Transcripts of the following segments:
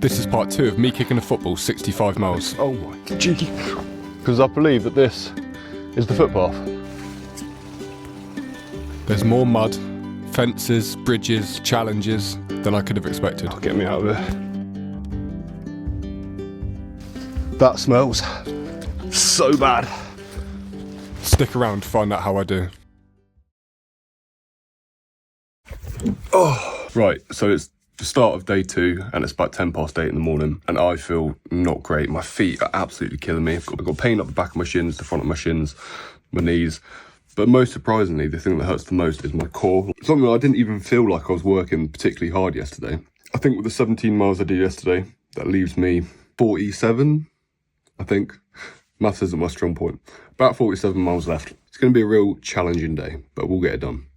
This is part 2 of me kicking a football 65 miles. Oh my gee. Because I believe that this is the footpath. There's more mud, fences, bridges, challenges than I could have expected. Oh, get me out of there. That smells so bad. Stick around to find out how I do. Oh, right, so it's the start of day 2 and it's about 8:10 in the morning and I feel not great. My feet are absolutely killing me. I've got pain up the back of my shins, the front of my shins, my knees. But most surprisingly, the thing that hurts the most is my core. Something I didn't even feel like I was working particularly hard yesterday. I think with the 17 miles I did yesterday, that leaves me 47, I think. Maths isn't my strong point. About 47 miles left. It's going to be a real challenging day, but we'll get it done.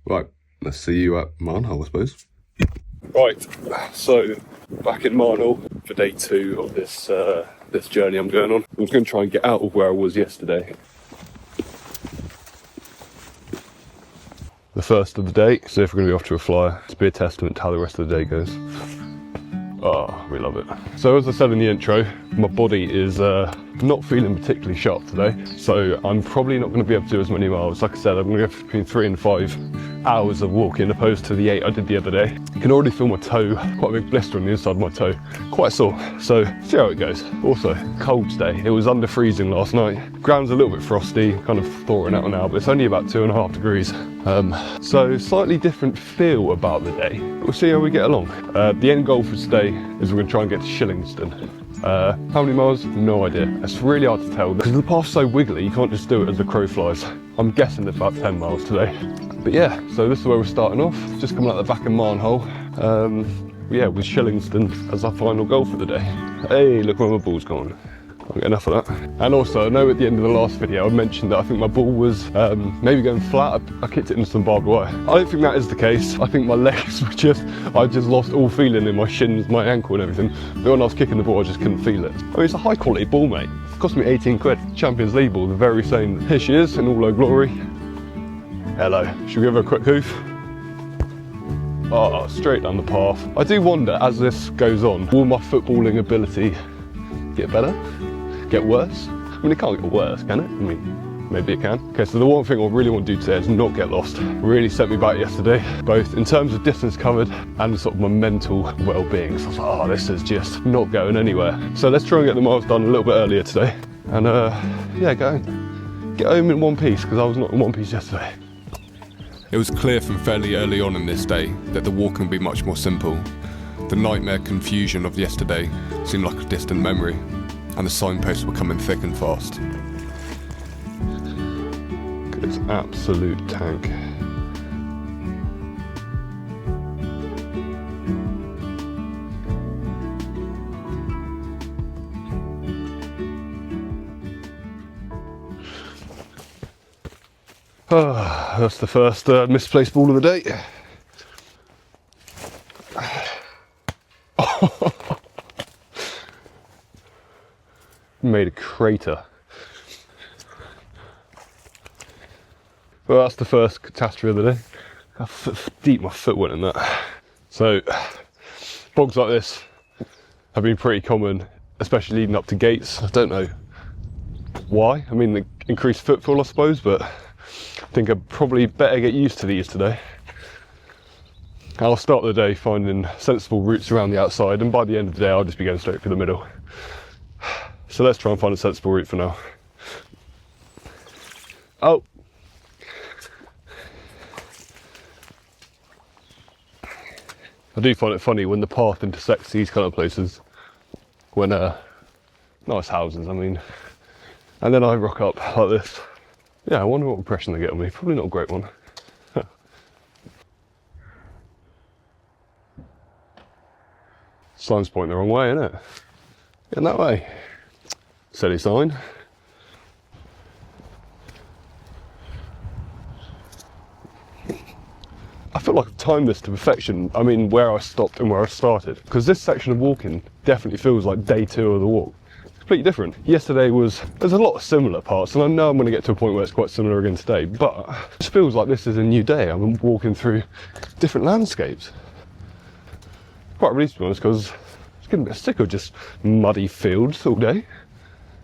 Right, let's see you at Marnhull, I suppose. Right, so back in Marnhull for day 2 of this this journey I'm going on. I was going to try and get out of where I was yesterday. The first of the day, so if we're going to be off to a flyer, to be a testament to how the rest of the day goes. Oh, we love it. So as I said in the intro, my body is not feeling particularly sharp today, so I'm probably not going to be able to do as many miles. Like I said, I'm going to go between 3 and 5 hours of walking opposed to the 8 I did the other day. You can already feel my toe, quite a big blister on the inside of my toe, quite sore. So see how it goes. Also, cold today. It was under freezing last night. Ground's a little bit frosty, kind of thawing out now, but it's only about 2.5 degrees. So slightly different feel about the day. We'll see how we get along. The end goal for today is we're going to try and get to Shillingstone. How many miles? No idea. It's really hard to tell because the path's so wiggly, you can't just do it as the crow flies. I'm guessing it's about 10 miles today. But yeah, so this is where we're starting off. Just coming out the back of Marnhull. Yeah, with Shillingstone as our final goal for the day. Hey, look where my ball's gone. Can't get enough of that. And also, I know at the end of the last video, I mentioned that I think my ball was maybe going flat. I kicked it into some barbed wire. I don't think that is the case. I think my legs were I just lost all feeling in my shins, my ankle and everything. But when I was kicking the ball, I just couldn't feel it. I mean, it's a high quality ball, mate. It cost me 18 quid. Champions League ball, the very same. Here she is in all her glory. Hello. Should we give her a quick hoof? Oh, straight down the path. I do wonder, as this goes on, will my footballing ability get better? Get worse? I mean, it can't get worse, can it? I mean, maybe it can. Okay, so the one thing I really want to do today is not get lost. Really set me back yesterday, both in terms of distance covered and sort of my mental well-being. So I was like, oh, this is just not going anywhere. So let's try and get the miles done a little bit earlier today. And yeah, get home in one piece, because I was not in one piece yesterday. It was clear from fairly early on in this day that the walking would be much more simple. The nightmare confusion of yesterday seemed like a distant memory, and the signposts were coming thick and fast. It's absolute tank. Oh, that's the first misplaced ball of the day. Made a crater. Well, that's the first catastrophe of the day. How deep my foot went in that. So, bogs like this have been pretty common, especially leading up to gates. I don't know why. I mean, the increased footfall, I suppose, but I think I'd probably better get used to these today. I'll start the day finding sensible routes around the outside, and by the end of the day I'll just be going straight for the middle. So let's try and find a sensible route for now. Oh! I do find it funny when the path intersects these kind of places, when nice houses, I mean, and then I rock up like this. Yeah, I wonder what impression they get on me. Probably not a great one. Sign's pointing the wrong way, isn't it? In that way. Silly sign. I feel like I've timed this to perfection. I mean, where I stopped and where I started. Because this section of walking definitely feels like day 2 of the walk. Completely different. Yesterday there's a lot of similar parts, and I know I'm going to get to a point where it's quite similar again today, but it just feels like this is a new day. I'm walking through different landscapes. Quite relieved, to be honest, because getting a bit sick of just muddy fields all day.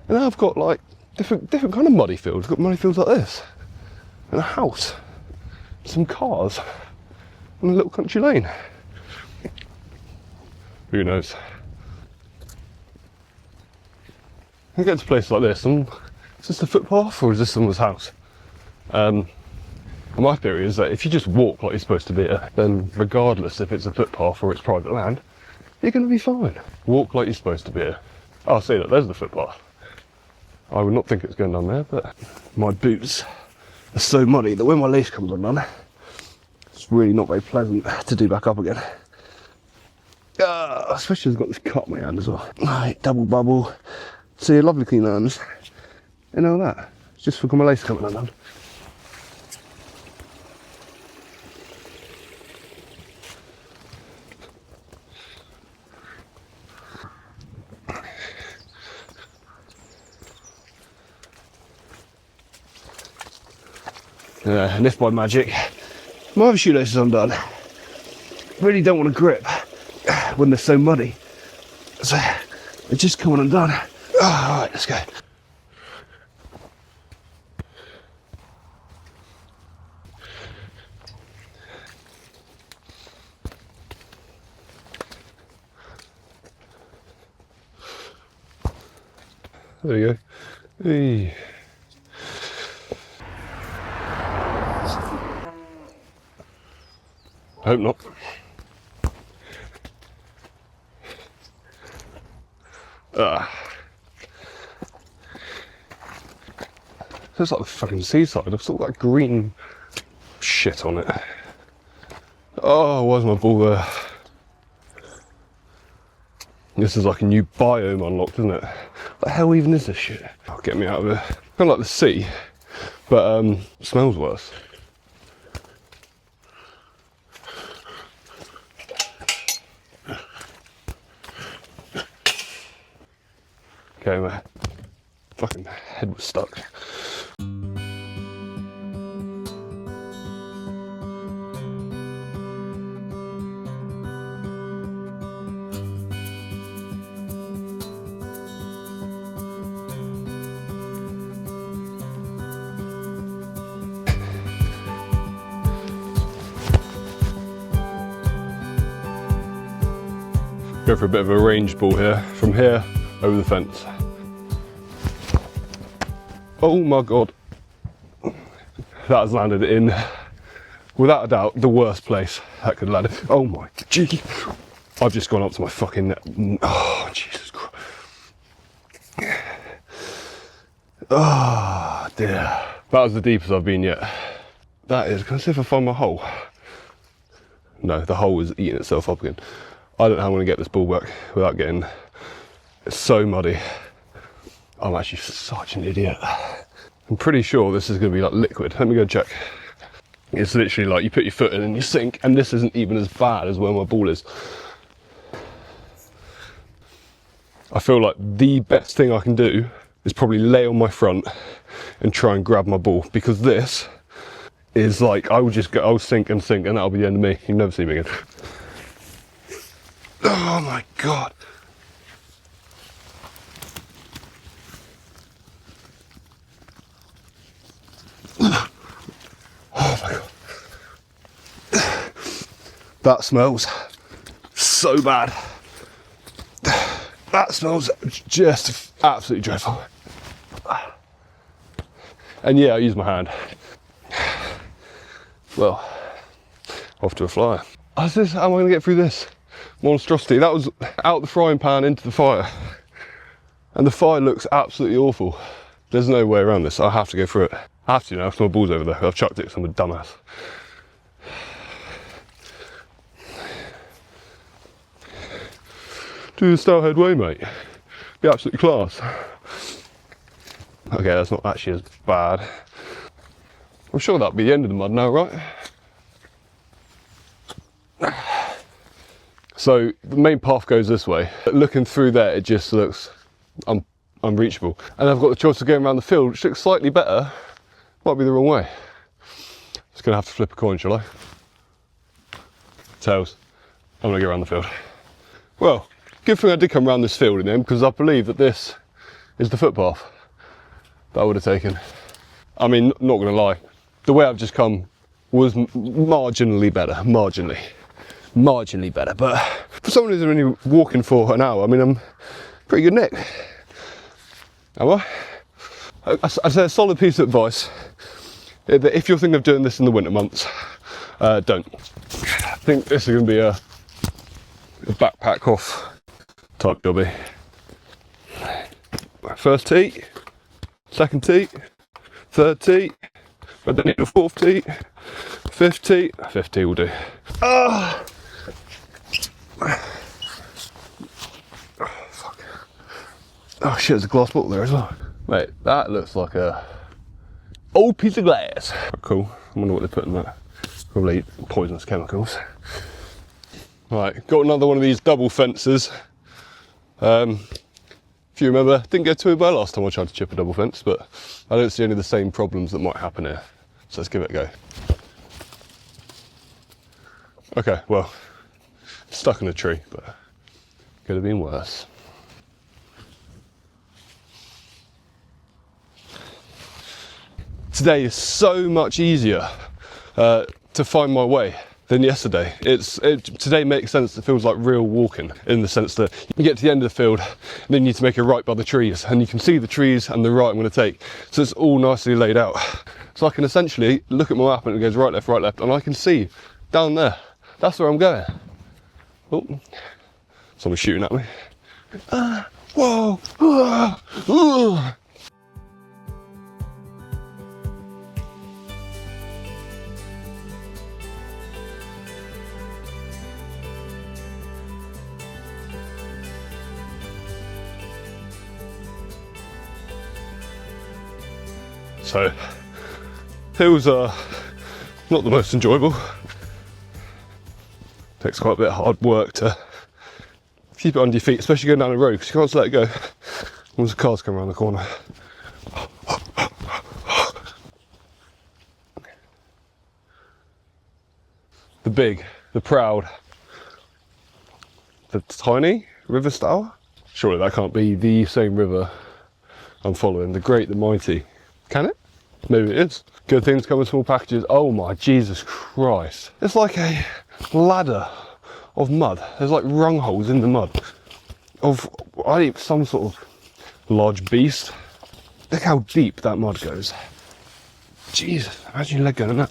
And now I've got like different kind of muddy fields. I've got muddy fields like this, and a house, some cars, and a little country lane. Who knows? I get to places like this, and is this a footpath or is this someone's house? My theory is that if you just walk like you're supposed to be here, then regardless if it's a footpath or it's private land, you're going to be fine. Walk like you're supposed to be here. I'll say that there's the footpath. I would not think it's going down there, but my boots are so muddy that when my lace comes undone, it's really not very pleasant to do back up again. Especially as I've got this cut on my hand as well. Right, double bubble. See, lovely clean hands. You know that? It's just for my lace coming undone. And if by magic my other shoelace is undone, really don't want to grip when they're so muddy, so they're just coming undone. Alright, let's go. There you go. Hey. Hope not. Looks like the fucking seaside. I've still got that green shit on it. Oh, why's my ball there? This is like a new biome unlocked, isn't it? What the hell even is this shit? Oh, get me out of here. Kind of like the sea, but smells worse. Okay, my fucking head was stuck. Go for a bit of a range ball here, from here over the fence. Oh my god, that has landed in, without a doubt, the worst place that could land. Oh my gee, I've just gone up to my fucking, oh Jesus Christ. Oh dear, that was the deepest I've been yet. That is, can I see if I find my hole? No, the hole is eating itself up again. I don't know how I'm going to get this ball back without getting, it's so muddy. I'm actually such an idiot. I'm pretty sure this is going to be like liquid. Let me go check. It's literally like you put your foot in and you sink, and this isn't even as bad as where my ball is. I feel like the best thing I can do is probably lay on my front and try and grab my ball, because this is like, I will just go, I'll sink and sink, and that'll be the end of me. You'll never see me again. Oh my god. Oh my god. That smells so bad. That smells just absolutely dreadful. And yeah, I use my hand. Well, off to a flyer. How am I going to get through this monstrosity? That was out the frying pan into the fire. And the fire looks absolutely awful. There's no way around this. I have to go through it. I have to now, because my ball's over there. I've chucked it because I'm a dumbass. Do the Stourvallley Way, mate. Be absolutely class. Okay, that's not actually as bad. I'm sure that'll be the end of the mud now, right? So the main path goes this way. Looking through there, it just looks unreachable. And I've got the choice of going around the field, which looks slightly better. Might be the wrong way. Just gonna have to flip a coin, shall I? Tails. I'm gonna go around the field. Well, Good thing I did come around this field in the end, because I believe that this is the footpath that I would have taken. I mean, not gonna lie, the way I've just come was marginally better, marginally better, but for someone who's only walking for an hour, I mean, I'm pretty good nick. Am I? I'd say a solid piece of advice, that if you're thinking of doing this in the winter months, don't. I think this is gonna be a backpack off type jobby. First tee, second tee, third tee, but then need a fourth tee, fifth tee will do. Oh, fuck. Oh shit, there's a glass bottle there as well. Mate, that looks like a old piece of glass. Cool, I wonder what they put in that. Probably poisonous chemicals. Right, got another one of these double fences. If you remember, didn't go too well last time I tried to chip a double fence, but I don't see any of the same problems that might happen here. So let's give it a go. Okay, well, stuck in a tree, but could have been worse. Today is so much easier to find my way than yesterday. Today makes sense. It feels like real walking, in the sense that you get to the end of the field and then you need to make a right by the trees, and you can see the trees and the right I'm going to take, so it's all nicely laid out. So I can essentially look at my map and it goes right, left, and I can see down there, that's where I'm going. Oh, someone's shooting at me. Whoa! So, hills are not the most enjoyable. Takes quite a bit of hard work to keep it under your feet, especially going down the road, because you can't just let it go once the cars come around the corner. The big, the proud, the tiny River Stour? Surely that can't be the same river I'm following, the great, the mighty. Can it? Maybe it is. Good things come in small packages. Oh my Jesus Christ. It's like a ladder of mud. There's like rung holes in the mud of, I think, some sort of large beast. Look how deep that mud goes. Jesus, imagine your leg going in that.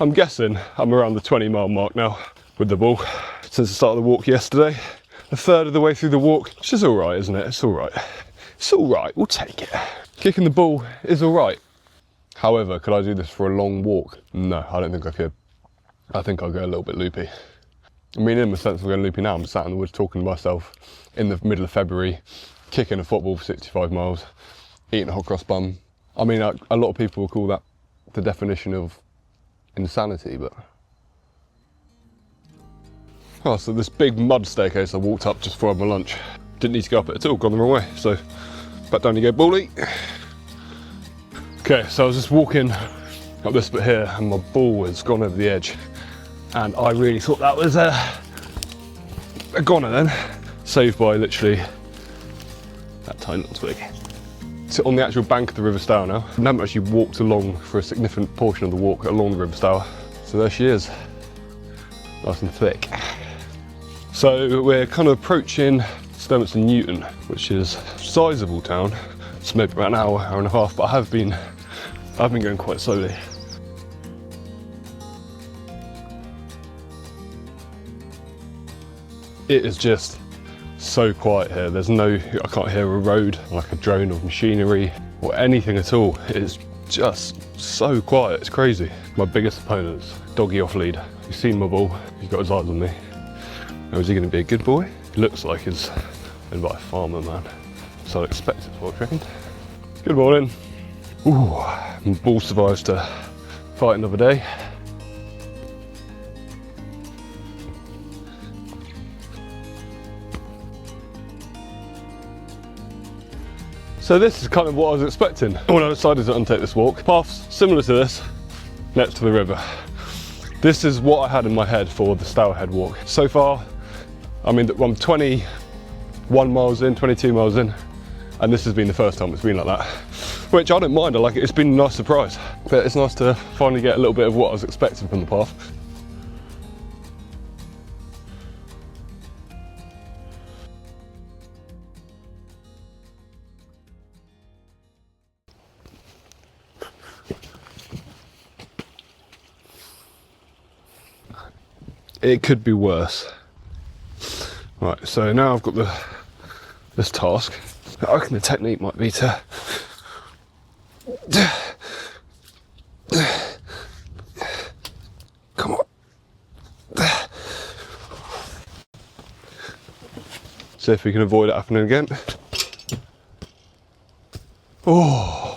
I'm guessing I'm around the 20-mile mark now with the ball since the start of the walk yesterday. A third of the way through the walk, which is all right, isn't it? It's all right. It's all right, we'll take it. Kicking the ball is all right. However, could I do this for a long walk? No, I don't think I could. I think I'll go a little bit loopy. I mean, in the sense of going loopy now, I'm sat in the woods talking to myself in the middle of February, kicking a football for 65 miles, eating a hot cross bun. I mean, a lot of people will call that the definition of insanity, but... Oh, so this big mud staircase I walked up just before I had my lunch. Didn't need to go up it at all, gone the wrong way. So, back down you go, Baldy. Okay, so I was just walking up this bit here and my ball has gone over the edge. And I really thought that was a goner then. Saved by literally that tiny little twig. So on the actual bank of the River Stour now. I haven't actually walked along for a significant portion of the walk along the River Stour. So there she is, nice and thick. So we're kind of approaching Sturvalley Newton, which is a sizable town. It's maybe about an hour, hour and a half, but I've been going quite slowly. It is just so quiet here. There's no, I can't hear a road, like a drone of machinery or anything at all. It's just so quiet, it's crazy. My biggest opponent's doggy off lead. You've seen my ball, he's got his eyes on me. Now, is he going to be a good boy? He looks like he's been by a farmer, man. So I'd expect it for a second. Good morning. Ooh, my ball survives to fight another day. So this is kind of what I was expecting when I decided to undertake this walk. Paths similar to this, next to the river. This is what I had in my head for the Stourhead walk. So far, I mean, I'm 21 miles in, 22 miles in, and this has been the first time it's been like that. Which I don't mind, I like it, it's been a nice surprise. But it's nice to finally get a little bit of what I was expecting from the path. It could be worse. Right, so now I've got this task. I reckon the technique might be to come on. See if we can avoid it happening again. Oh.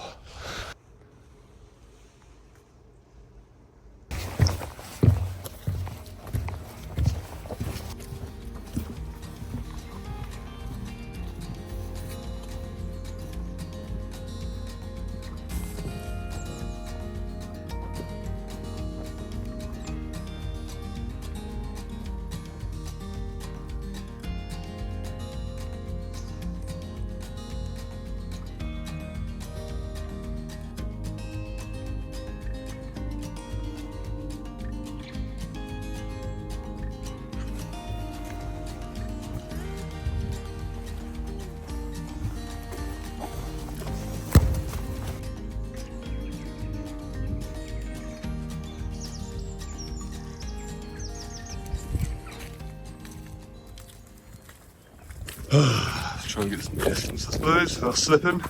Try and get some distance, I suppose, without slipping.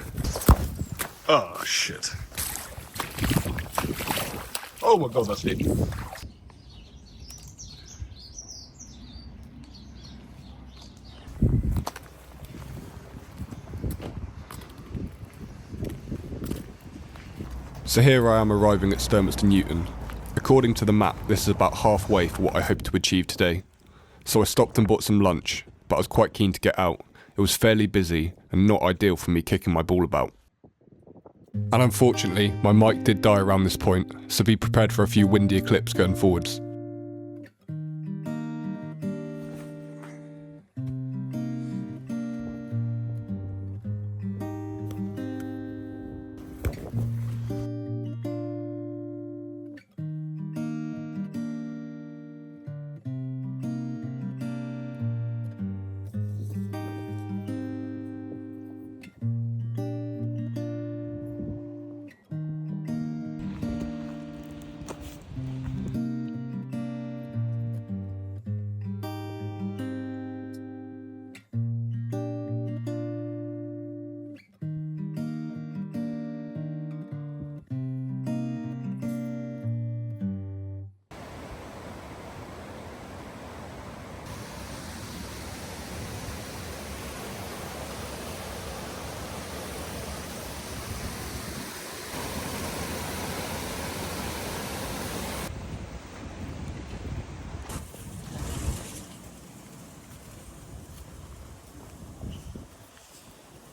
Oh shit. Oh my god, that's deep. So here I am arriving at Sturmiston Newton. According to the map, this is about halfway for what I hope to achieve today. So I stopped and bought some lunch, but I was quite keen to get out. It was fairly busy and not ideal for me kicking my ball about. And unfortunately, my mic did die around this point, so be prepared for a few windier clips going forwards.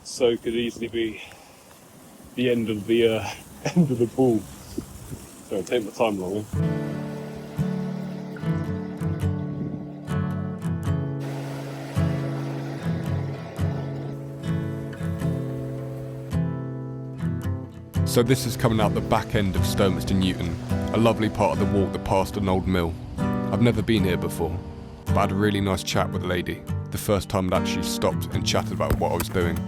So could easily be the end of the end of the ball. So I'll take my time longer. So this is coming out the back end of Sturmiston Newton, a lovely part of the walk that passed an old mill. I've never been here before, but I had a really nice chat with a lady, the first time I'd actually stopped and chatted about what I was doing.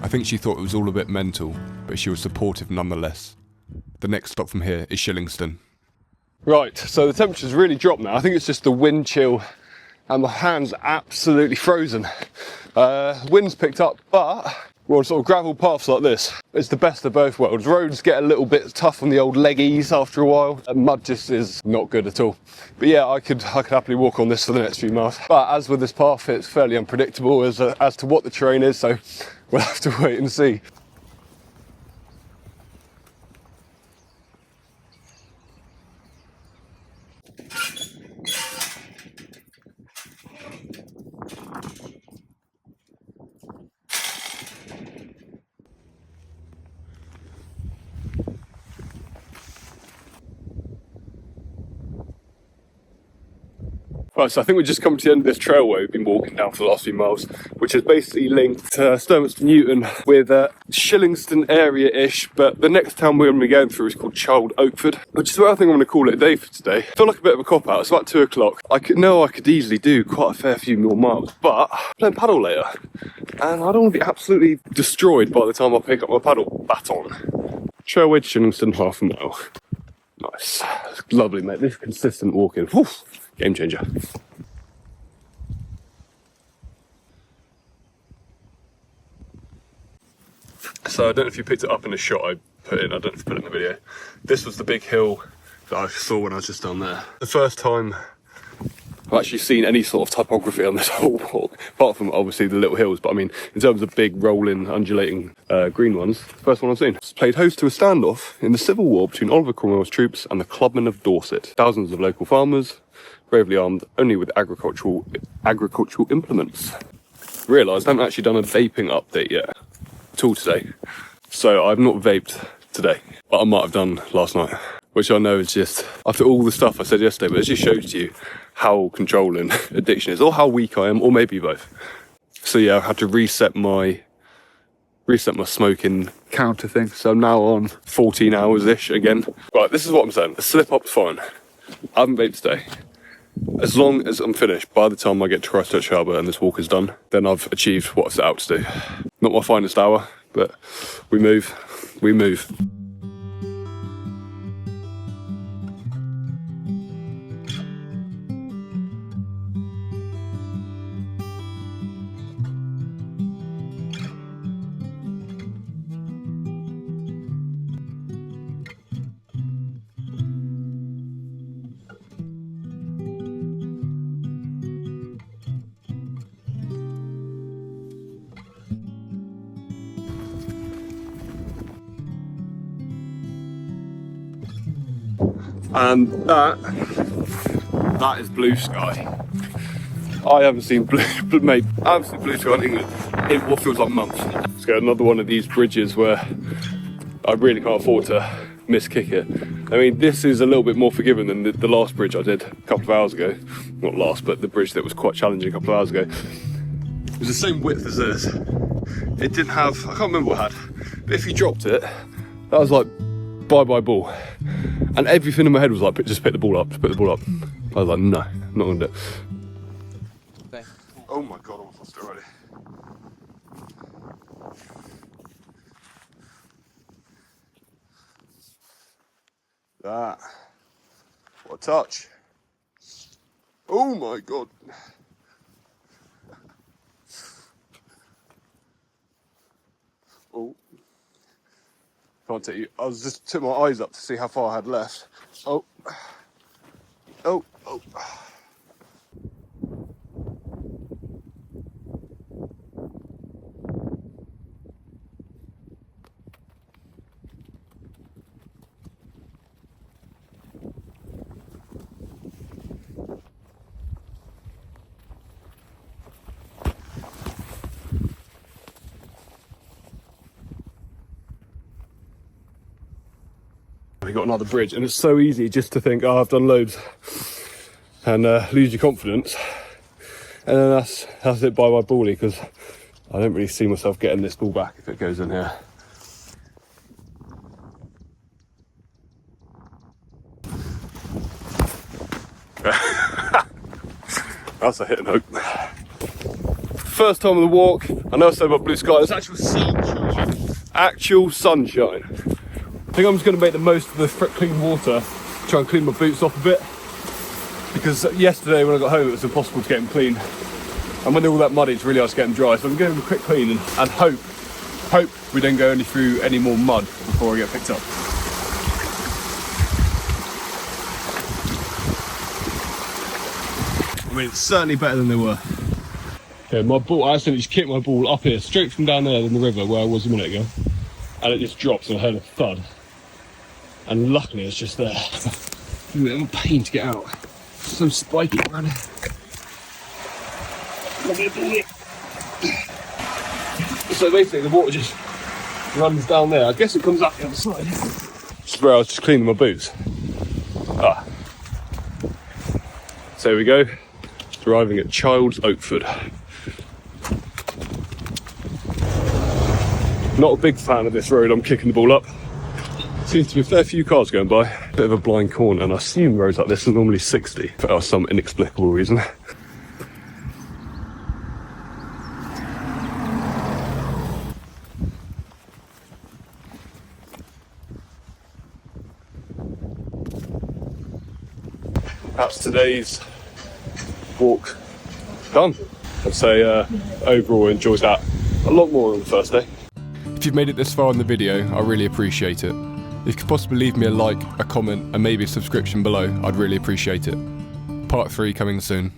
I think she thought it was all a bit mental, but she was supportive nonetheless. The next stop from here is Shillingston. Right, so the temperature's really dropped now. I think it's just the wind chill and my hands are absolutely frozen. Wind's picked up, but we're on sort of gravel paths like this. It's the best of both worlds. Roads get a little bit tough on the old leggies after a while, and mud just is not good at all. But yeah, I could happily walk on this for the next few miles. But as with this path, it's fairly unpredictable as to what the terrain is, so we'll have to wait and see. Right, so I think we've just come to the end of this trailway we've been walking down for the last few miles, which is basically linked Sturmiston Newton with Shillingston area-ish, but the next town we're going to be going through is called Child Oakford, which is where I think I'm going to call it a day for today. I feel like a bit of a cop-out. It's about 2 o'clock. I could easily do quite a fair few more miles, but I'm playing paddle later, and I don't want to be absolutely destroyed by the time I pick up my paddle baton. Trailway to Shillingston, half a mile. Nice. It's lovely, mate. This consistent walking. Whew. Game changer. So I don't know if you picked it up in the shot I put in. I don't know if you put it in the video. This was the big hill that I saw when I was just down there. The first time I've actually seen any sort of typography on this whole walk, apart from obviously the little hills, but I mean, in terms of big, rolling, undulating green ones, first one I've seen. It's played host to a standoff in the Civil War between Oliver Cromwell's troops and the Clubmen of Dorset. Thousands of local farmers, bravely armed only with agricultural implements. Realised I haven't actually done a vaping update yet at all today, so I've not vaped today, but I might have done last night, which I know is just, after all the stuff I said yesterday, but it just shows you how controlling addiction is, or how weak I am, or maybe both. So yeah, I had to reset my smoking counter thing, so I'm now on 14 hours-ish again. Right, this is what I'm saying, the slip-up's fine. I haven't vaped today. As long as I'm finished, by the time I get to Christchurch Harbour and this walk is done, then I've achieved what I set out to do. Not my finest hour, but we move. And that is blue sky. I haven't seen blue sky in England in what feels like months. Let's get another one of these bridges where I really can't afford to miss kick it. I mean, this is a little bit more forgiving than the last bridge I did a couple of hours ago. Not last, but the bridge that was quite challenging a couple of hours ago. It was the same width as this. It didn't have, I can't remember what it had, but if you dropped it, that was like bye-bye ball. And everything in my head was like, just pick the ball up, I was like, no, I'm not gonna do it. Oh my God, I'm lost already. That, what a touch. Oh my God. Oh. Can't take you. I was just took my eyes up to see how far I had left. Oh. We got another bridge, and it's so easy just to think, oh, I've done loads, and lose your confidence, and then that's it, bye bally, because I don't really see myself getting this ball back if it goes in here. That's a hit and hope. First time on the walk. I know I said about blue sky, it's actual sunshine. Actual sunshine. I think I'm just going to make the most of the clean water, try and clean my boots off a bit, because yesterday when I got home it was impossible to get them clean, and when they're all that muddy it's really hard to get them dry, so I'm going to give them a quick clean and hope we don't go through any more mud before I get picked up. I mean, it's certainly better than they were. Okay, my ball, I accidentally just kicked my ball up here, straight from down there in the river where I was a minute ago, and it just dropped and I heard a thud. And luckily it's just there. It's a bit of a pain to get out. It's so spiky around here. So basically the water just runs down there. I guess it comes up the other side. Just where I was just cleaning my boots. So here we go. Arriving at Childs Oakford. Not a big fan of this road, I'm kicking the ball up. Seems to be a fair few cars going by. Bit of a blind corner, and I assume roads like this are normally 60 for some inexplicable reason. Perhaps today's walk done. I'd say overall enjoyed that a lot more than the first day. If you've made it this far in the video, I really appreciate it. If you could possibly leave me a like, a comment and maybe a subscription below, I'd really appreciate it. Part 3 coming soon.